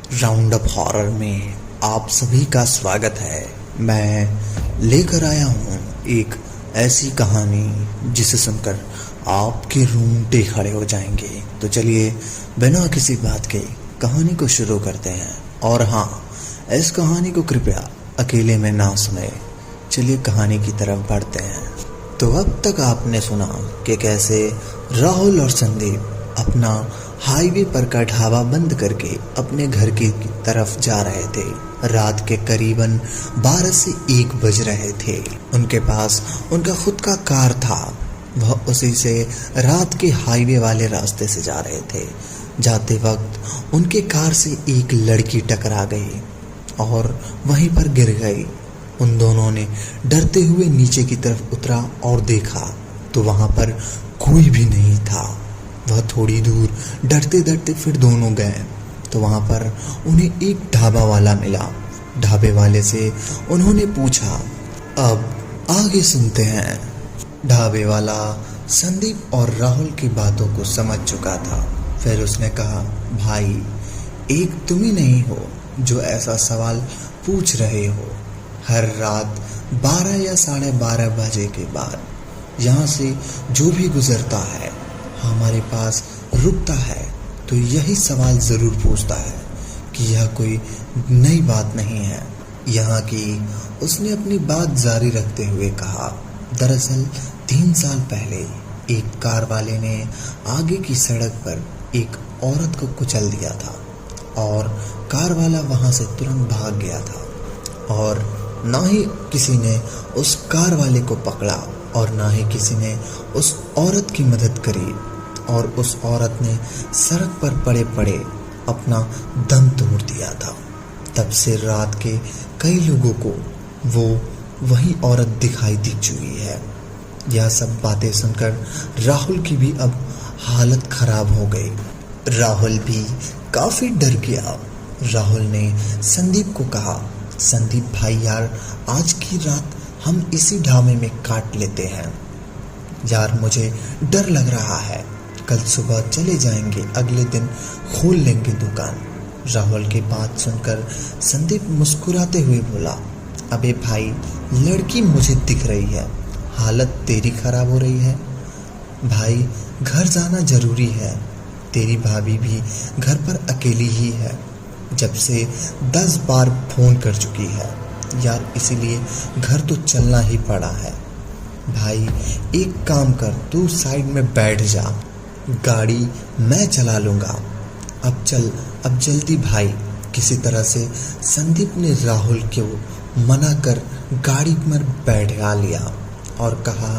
Round up horror में आप सभी का स्वागत है। मैं लेकर आया हूँ एक ऐसी कहानी जिसे सुनकर आपके रोंगटे खड़े हो जाएंगे। तो चलिए बिना किसी बात के कहानी को शुरू करते हैं। और हाँ, इस कहानी को कृपया अकेले में ना सुने। चलिए कहानी की तरफ बढ़ते हैं। तो अब तक आपने सुना कि कैसे राहुल और संदीप अपना हाईवे पर का ढाबा बंद करके अपने घर की तरफ जा रहे थे। रात के करीबन 12 से 1 बज रहे थे। उनके पास उनका खुद का कार था। वह उसी से रात के हाईवे वाले रास्ते से जा रहे थे। जाते वक्त उनके कार से एक लड़की टकरा गई और वहीं पर गिर गई। उन दोनों ने डरते हुए नीचे की तरफ उतरा और देखा तो वहां पर कोई भी नहीं था। वह थोड़ी दूर डरते डरते फिर दोनों गए तो वहां पर उन्हें एक ढाबा वाला मिला। ढाबे वाले से उन्होंने पूछा, अब आगे सुनते हैं। ढाबे वाला संदीप और राहुल की बातों को समझ चुका था। फिर उसने कहा, भाई एक तुम ही नहीं हो जो ऐसा सवाल पूछ रहे हो। हर रात 12 या 12:30 बजे के बाद यहाँ से जो भी गुजरता है हमारे पास रुकता है तो यही सवाल ज़रूर पूछता है कि यह कोई नई बात नहीं है यहाँ की। उसने अपनी बात जारी रखते हुए कहा, दरअसल 3 साल पहले एक कार वाले ने आगे की सड़क पर एक औरत को कुचल दिया था और कार वाला वहां से तुरंत भाग गया था और ना ही किसी ने उस कार वाले को पकड़ा और ना ही किसी ने उस औरत की मदद करी और उस औरत ने सड़क पर पड़े पड़े अपना दम तोड़ दिया था। तब से रात के कई लोगों को वो वही औरत दिखाई दी चुकी है। यह सब बातें सुनकर राहुल की भी अब हालत खराब हो गई। राहुल भी काफी डर गया। राहुल ने संदीप को कहा, संदीप भाई यार, आज की रात हम इसी ढाबे में काट लेते हैं यार, मुझे डर लग रहा है। कल सुबह चले जाएंगे, अगले दिन खोल लेंगे दुकान। राहुल की बात सुनकर संदीप मुस्कुराते हुए बोला, अबे भाई लड़की मुझे दिख रही है, हालत तेरी खराब हो रही है। भाई घर जाना जरूरी है, तेरी भाभी भी घर पर अकेली ही है, जब से 10 बार फोन कर चुकी है यार, इसीलिए घर तो चलना ही पड़ा है। भाई एक काम कर, तू साइड में बैठ जा, गाड़ी मैं चला लूँगा। अब चल, अब जल्दी भाई। किसी तरह से संदीप ने राहुल को मना कर गाड़ी में बैठा लिया और कहा,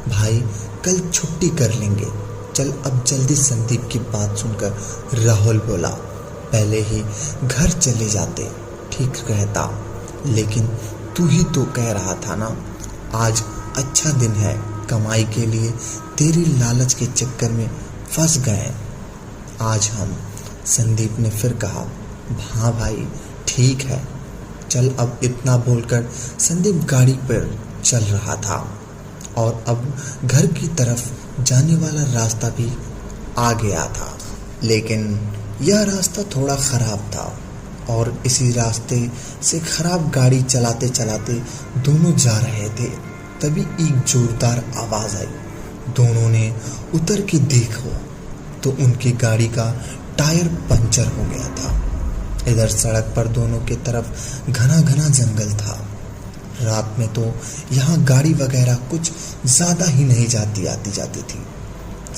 भाई कल छुट्टी कर लेंगे, चल अब जल्दी। संदीप की बात सुनकर राहुल बोला, पहले ही घर चले जाते ठीक रहता, लेकिन तू ही तो कह रहा था ना आज अच्छा दिन है, कमाई के लिए तेरी लालच के चक्कर में फंस गए आज हम। संदीप ने फिर कहा, हाँ भाई ठीक है चल। अब इतना बोलकर संदीप गाड़ी पर चल रहा था और अब घर की तरफ जाने वाला रास्ता भी आ गया था, लेकिन यह रास्ता थोड़ा खराब था और इसी रास्ते से खराब गाड़ी चलाते चलाते दोनों जा रहे थे। तभी एक जोरदार आवाज़ आई। दोनों ने उतर के देखो तो उनकी गाड़ी का टायर पंचर हो गया था। इधर सड़क पर दोनों की तरफ घना घना जंगल था। रात में तो यहाँ गाड़ी वगैरह कुछ ज़्यादा ही नहीं आती जाती थी।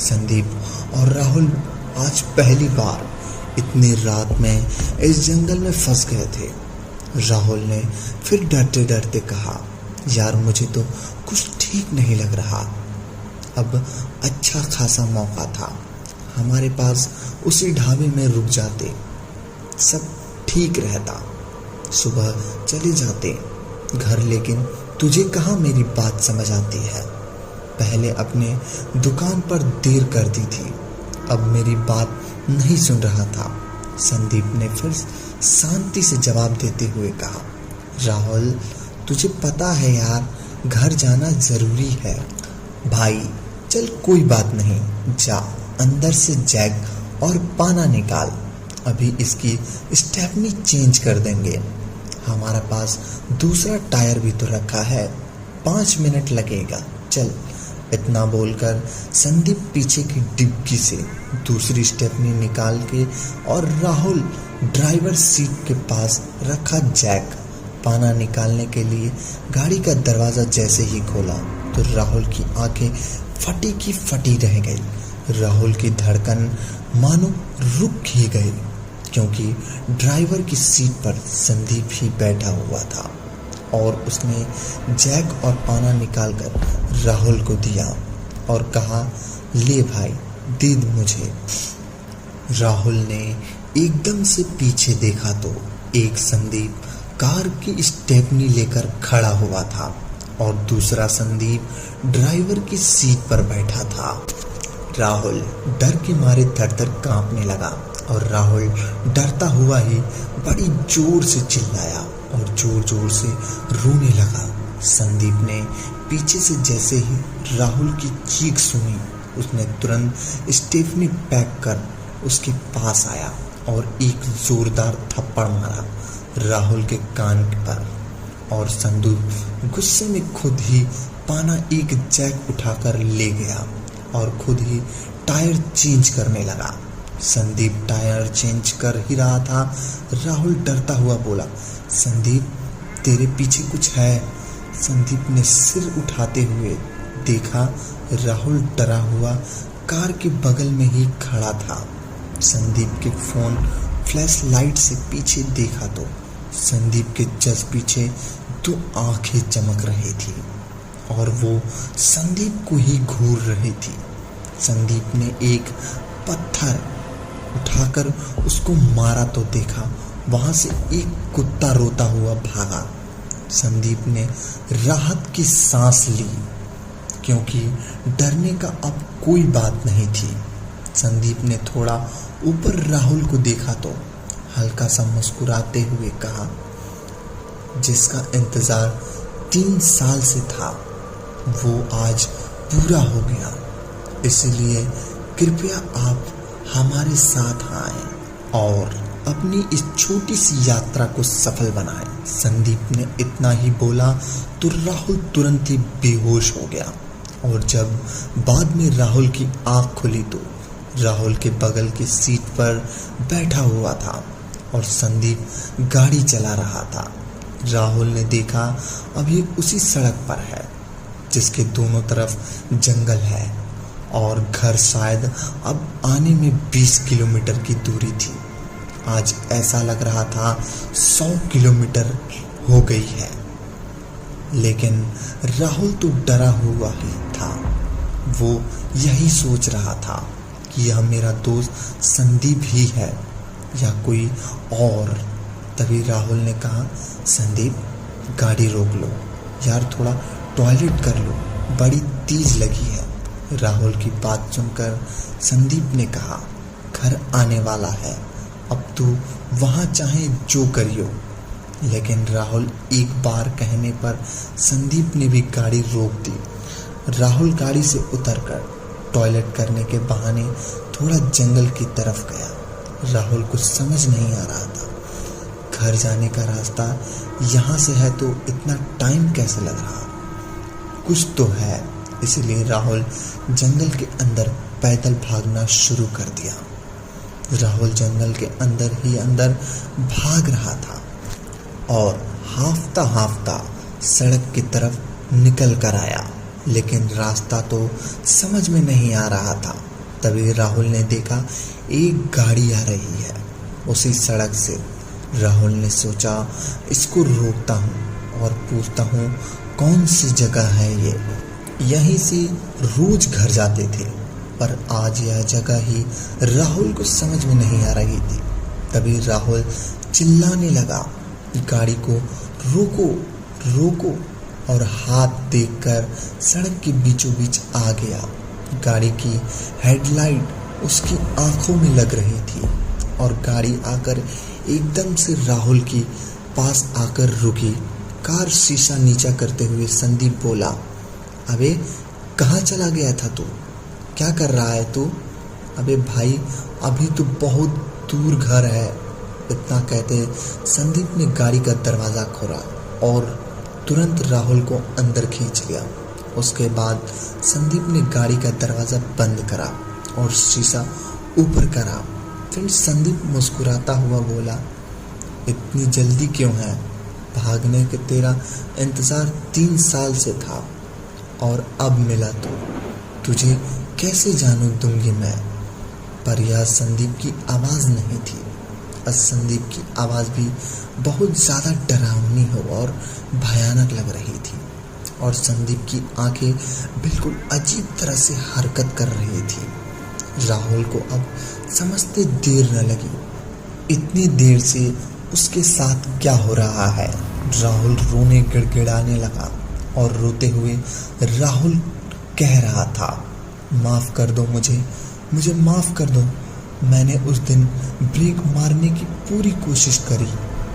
संदीप और राहुल आज पहली बार इतनी रात में इस जंगल में फंस गए थे। राहुल ने फिर डरते डरते कहा, यार मुझे तो कुछ ठीक नहीं लग रहा। अब अच्छा खासा मौका था, हमारे पास उसी ढाबे में रुक जाते, सब ठीक रहता, सुबह चले जाते घर। लेकिन तुझे कहाँ मेरी बात समझ आती है, पहले अपने दुकान पर देर कर दी थी, अब मेरी बात नहीं सुन रहा था। संदीप ने फिर शांति से जवाब देते हुए कहा, राहुल तुझे पता है यार, घर जाना जरूरी है। भाई चल कोई बात नहीं, जा अंदर से जैग और पाना निकाल, अभी इसकी स्टेपनी चेंज कर देंगे। हमारे पास दूसरा टायर भी तो रखा है, 5 मिनट लगेगा, चल। इतना बोलकर संदीप पीछे की डिग्गी से दूसरी स्टेपनी निकाल के और राहुल ड्राइवर सीट के पास रखा जैक पाना निकालने के लिए गाड़ी का दरवाज़ा जैसे ही खोला तो राहुल की आंखें फटी की फटी रह गई। राहुल की धड़कन मानो रुक ही गई, क्योंकि ड्राइवर की सीट पर संदीप ही बैठा हुआ था और उसने जैक और पाना निकालकर राहुल को दिया और कहा, ले भाई, दे दे मुझे। राहुल ने एकदम से पीछे देखा तो एक संदीप कार की स्टेपनी लेकर खड़ा हुआ था और दूसरा संदीप ड्राइवर की सीट पर बैठा था। राहुल डर के मारे थर-थर कांपने लगा और राहुल डरता हुआ ही बड़ी जोर से चिल्लाया और जोर जोर से रोने लगा। संदीप ने पीछे से जैसे ही राहुल की चीख सुनी, उसने तुरंत स्टेफनी पैक कर उसके पास आया और एक जोरदार थप्पड़ मारा राहुल के कान पर और संदीप गुस्से में खुद ही पाना एक जैक उठाकर ले गया और खुद ही टायर चेंज करने लगा। संदीप टायर चेंज कर ही रहा था, राहुल डरता हुआ बोला, संदीप तेरे पीछे कुछ है। संदीप ने सिर उठाते हुए देखा, राहुल डरा हुआ कार के बगल में ही खड़ा था। संदीप के फोन फ्लैश लाइट से पीछे देखा तो संदीप के जस्ट पीछे 2 आंखें चमक रही थी और वो संदीप को ही घूर रही थी। संदीप ने एक पत्थर उठाकर उसको मारा तो देखा वहां से एक कुत्ता रोता हुआ भागा। संदीप ने राहत की सांस ली, क्योंकि डरने का अब कोई बात नहीं थी। संदीप ने थोड़ा ऊपर राहुल को देखा तो हल्का सा मुस्कुराते हुए कहा, जिसका इंतजार 3 साल से था वो आज पूरा हो गया, इसलिए कृपया आप हमारे साथ आएं और अपनी इस छोटी सी यात्रा को सफल बनाएं। संदीप ने इतना ही बोला तो राहुल तुरंत ही बेहोश हो गया और जब बाद में राहुल की आंख खुली तो राहुल के बगल की सीट पर बैठा हुआ था और संदीप गाड़ी चला रहा था। राहुल ने देखा अभी उसी सड़क पर है जिसके दोनों तरफ जंगल है और घर शायद अब आने में 20 किलोमीटर की दूरी थी। आज ऐसा लग रहा था 100 किलोमीटर हो गई है, लेकिन राहुल तो डरा हुआ ही था। वो यही सोच रहा था कि यह मेरा दोस्त संदीप ही है या कोई और। तभी राहुल ने कहा, संदीप गाड़ी रोक लो यार, थोड़ा टॉयलेट कर लो, बड़ी तेज लगी है। राहुल की बात सुनकर संदीप ने कहा, घर आने वाला है, अब तू वहाँ चाहे जो करियो। लेकिन राहुल एक बार कहने पर संदीप ने भी गाड़ी रोक दी। राहुल गाड़ी से उतरकर टॉयलेट करने के बहाने थोड़ा जंगल की तरफ गया। राहुल कुछ समझ नहीं आ रहा था, घर जाने का रास्ता यहाँ से है तो इतना टाइम कैसे लग रहा, कुछ तो है। इसलिए राहुल जंगल के अंदर पैदल भागना शुरू कर दिया। राहुल जंगल के अंदर ही अंदर भाग रहा था और हाफता हाफता सड़क की तरफ निकल कर आया, लेकिन रास्ता तो समझ में नहीं आ रहा था। तभी राहुल ने देखा एक गाड़ी आ रही है उसी सड़क से। राहुल ने सोचा इसको रोकता हूँ और पूछता हूँ कौन सी जगह है ये। यहीं से रोज घर जाते थे, पर आज यह जगह ही राहुल को समझ में नहीं आ रही थी। तभी राहुल चिल्लाने लगा, गाड़ी को रोको रोको, और हाथ देखकर सड़क के बीचों बीच आ गया। गाड़ी की हेडलाइट उसकी आंखों में लग रही थी और गाड़ी आकर एकदम से राहुल की पास आकर रुकी। कार शीशा नीचा करते हुए संदीप बोला, अबे कहाँ चला गया था तू, क्या कर रहा है तू? अबे भाई अभी तो बहुत दूर घर है। इतना कहते संदीप ने गाड़ी का दरवाज़ा खोला और तुरंत राहुल को अंदर खींच लिया। उसके बाद संदीप ने गाड़ी का दरवाज़ा बंद करा और शीशा ऊपर करा। फिर संदीप मुस्कुराता हुआ बोला, इतनी जल्दी क्यों है? भागने के तेरा इंतज़ार 3 साल से था और अब मिला तो तुझे कैसे जानू दूंगी मैं। पर यह संदीप की आवाज़ नहीं थी। संदीप की आवाज़ भी बहुत ज़्यादा डरावनी हो और भयानक लग रही थी और संदीप की आंखें बिल्कुल अजीब तरह से हरकत कर रही थी। राहुल को अब समझते देर न लगी, इतनी देर से उसके साथ क्या हो रहा है। राहुल रोने गिड़गिड़ाने लगा और रोते हुए राहुल कह रहा था, माफ़ कर दो मुझे माफ़ कर दो। मैंने उस दिन ब्रेक मारने की पूरी कोशिश करी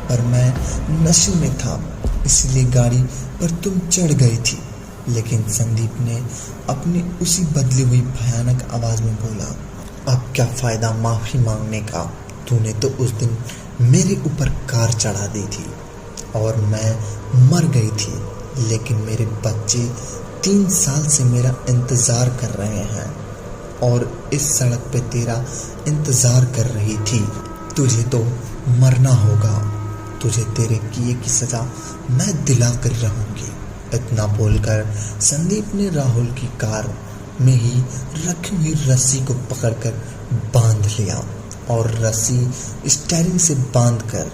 पर मैं नशे में था, इसलिए गाड़ी पर तुम चढ़ गई थी। लेकिन संदीप ने अपनी उसी बदली हुई भयानक आवाज़ में बोला, अब क्या फ़ायदा माफ़ी मांगने का? तूने तो उस दिन मेरे ऊपर कार चढ़ा दी थी और मैं मर गई थी, लेकिन मेरे बच्चे 3 साल से मेरा इंतज़ार कर रहे हैं और इस सड़क पे तेरा इंतज़ार कर रही थी। तुझे तो मरना होगा, तुझे तेरे किए की सज़ा मैं दिला कर रहूँगी। इतना बोलकर संदीप ने राहुल की कार में ही रखी हुई रस्सी को पकड़कर बांध लिया और रस्सी स्टीयरिंग से बांधकर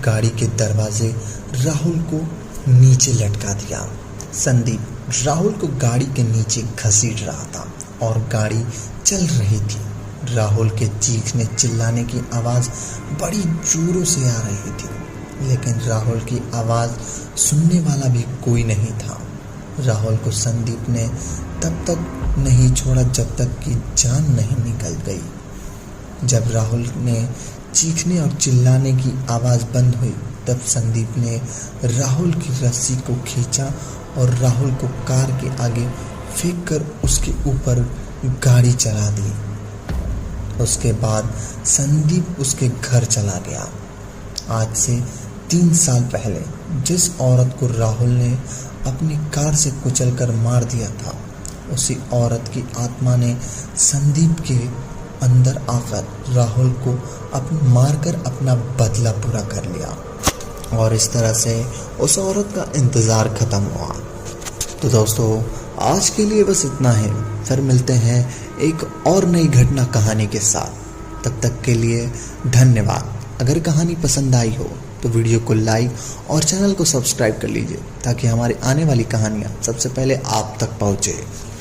गाड़ी के दरवाजे राहुल को नीचे लटका दिया। संदीप राहुल को गाड़ी के नीचे घसीट रहा था और गाड़ी चल रही थी। राहुल के चीखने चिल्लाने की आवाज़ बड़ी जोरों से आ रही थी, लेकिन राहुल की आवाज़ सुनने वाला भी कोई नहीं था। राहुल को संदीप ने तब तक नहीं छोड़ा जब तक कि जान नहीं निकल गई। जब राहुल ने चीखने और चिल्लाने की आवाज़ बंद हुई तब संदीप ने राहुल की रस्सी को खींचा और राहुल को कार के आगे फेंक कर उसके ऊपर गाड़ी चला दी। उसके बाद संदीप उसके घर चला गया। आज से 3 साल पहले जिस औरत को राहुल ने अपनी कार से कुचलकर मार दिया था, उसी औरत की आत्मा ने संदीप के अंदर आकर राहुल को मारकर अपना बदला पूरा कर लिया और इस तरह से उस औरत का इंतज़ार ख़त्म हुआ। तो दोस्तों, आज के लिए बस इतना है। फिर मिलते हैं एक और नई घटना कहानी के साथ। तब तक के लिए धन्यवाद। अगर कहानी पसंद आई हो तो वीडियो को लाइक और चैनल को सब्सक्राइब कर लीजिए ताकि हमारी आने वाली कहानियाँ सबसे पहले आप तक पहुँचे।